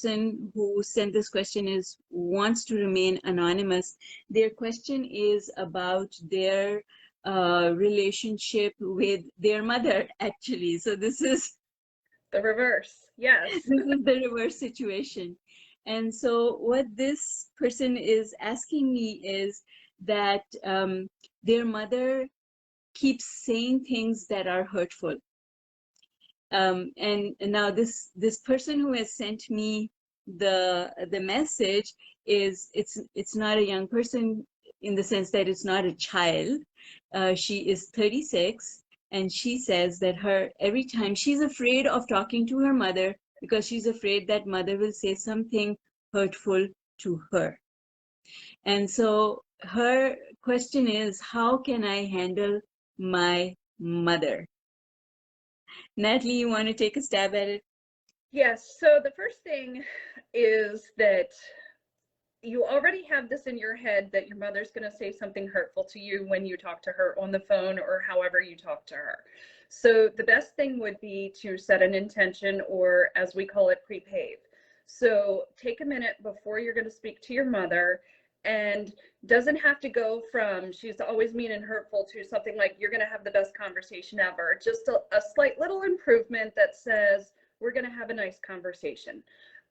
person who sent this question wants to remain anonymous. Their question is about their relationship with their mother, actually. So this is the reverse. Yes. This is the reverse situation. And so what this person is asking me is that their mother keeps saying things that are hurtful. And now this person who has sent me the message it's not a young person in the sense that it's not a child. She is 36, and she says that every time she's afraid of talking to her mother because she's afraid that mother will say something hurtful to her. And so her question is, how can I handle my mother? Natalie, you want to take a stab at it? Yes. So the first thing is that you already have this in your head that your mother's going to say something hurtful to you when you talk to her on the phone or however you talk to her. So the best thing would be to set an intention, or as we call it, pre-pave. So take a minute before you're going to speak to your mother, and doesn't have to go from she's always mean and hurtful to something like you're going to have the best conversation ever. Just a slight little improvement that says we're going to have a nice conversation.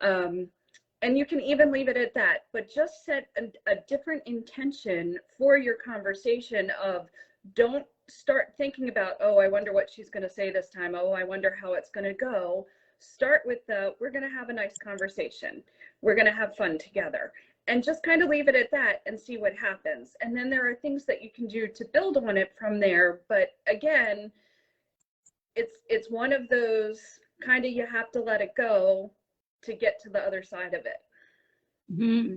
And you can even leave it at that, but just set a different intention for your conversation of, don't start thinking about, oh, I wonder what she's going to say this time. Oh, I wonder how it's going to go. Start with we're going to have a nice conversation. We're going to have fun together. And just kind of leave it at that and see what happens. And then there are things that you can do to build on it from there. But again, it's one of those kind of, you have to let it go to get to the other side of it. Mm-hmm.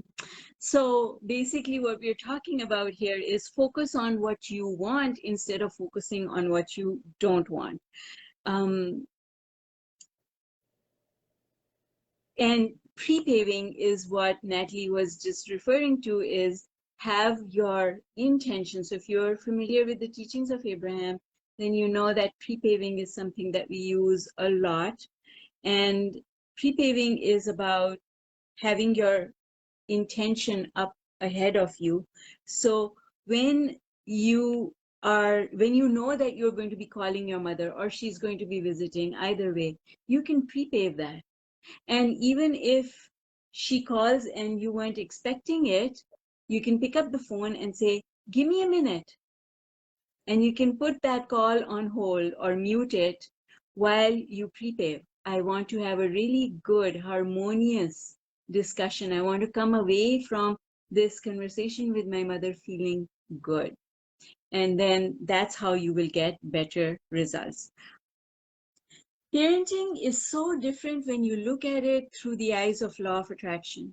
So basically what we're talking about here is focus on what you want instead of focusing on what you don't want. And pre-paving is what Natalie was just referring to, is have your intentions. So if you're familiar with the teachings of Abraham, then you know that pre-paving is something that we use a lot. And pre-paving is about having your intention up ahead of you. So when you know that you're going to be calling your mother or she's going to be visiting, either way, you can pre-pave that. And even if she calls and you weren't expecting it, you can pick up the phone and say, give me a minute. And you can put that call on hold or mute it while you pre-pave. I want to have a really good, harmonious discussion. I want to come away from this conversation with my mother feeling good. And then that's how you will get better results. Parenting is so different when you look at it through the eyes of law of attraction.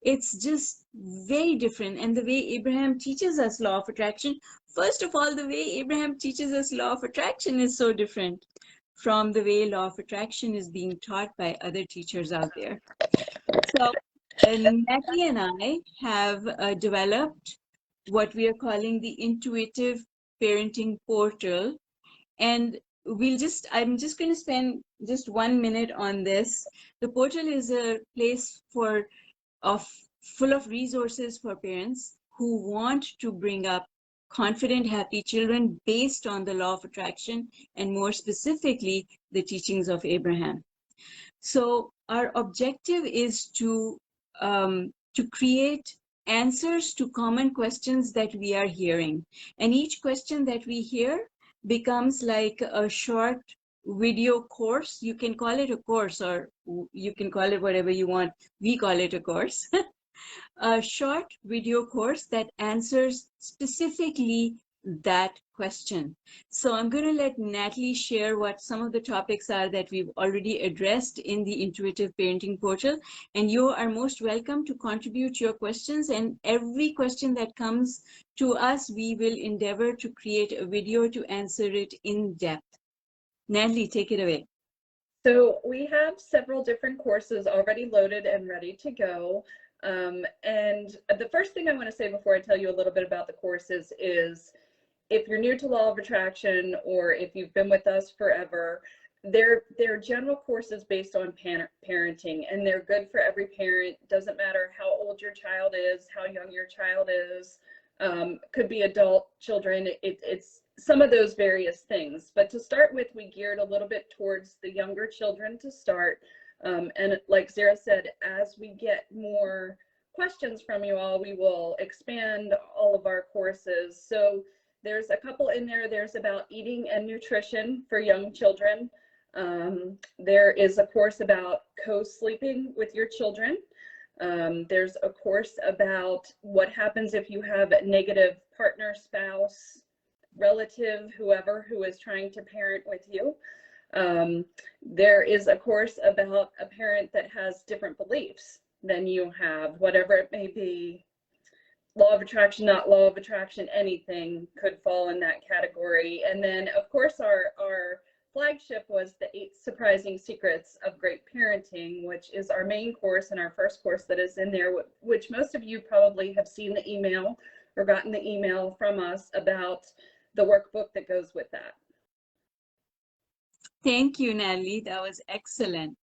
It's just very different. And the way Abraham teaches us law of attraction, first of all, the way Abraham teaches us law of attraction is so different from the way law of attraction is being taught by other teachers out there. So Natalie and I have developed what we are calling the intuitive parenting portal. And I'm just going to spend just 1 minute on this. The portal is a place full of resources for parents who want to bring up confident, happy children based on the law of attraction, and more specifically, the teachings of Abraham. So our objective is to create answers to common questions that we are hearing. And each question that we hear becomes like a short video course. You can call it a course or you can call it whatever you want. We call it a course. A short video course that answers specifically that question. So I'm going to let Natalie share what some of the topics are that we've already addressed in the Intuitive Parenting Portal. And you are most welcome to contribute your questions. And every question that comes to us, we will endeavor to create a video to answer it in depth. Natalie, take it away. So we have several different courses already loaded and ready to go. And the first thing I want to say before I tell you a little bit about the courses is, if you're new to law of attraction or if you've been with us forever, they're general courses based on parenting, and they're good for every parent. Doesn't matter how old your child is, how young your child is, could be adult children. It's some of those various things. But to start with, we geared a little bit towards the younger children to start. And like Zara said, as we get more questions from you all, we will expand all of our courses. So there's a couple in there. There's about eating and nutrition for young children. There is a course about co-sleeping with your children. There's a course about what happens if you have a negative partner, spouse, relative, whoever who is trying to parent with you. There is a course about a parent that has different beliefs than you have, whatever it may be. Law of attraction, not law of attraction, anything could fall in that category. And then, of course, our flagship was the 8 Surprising Secrets of Great Parenting, which is our main course and our first course that is in there, which most of you probably have seen the email or gotten the email from us about the workbook that goes with that. Thank you, Natalie. That was excellent.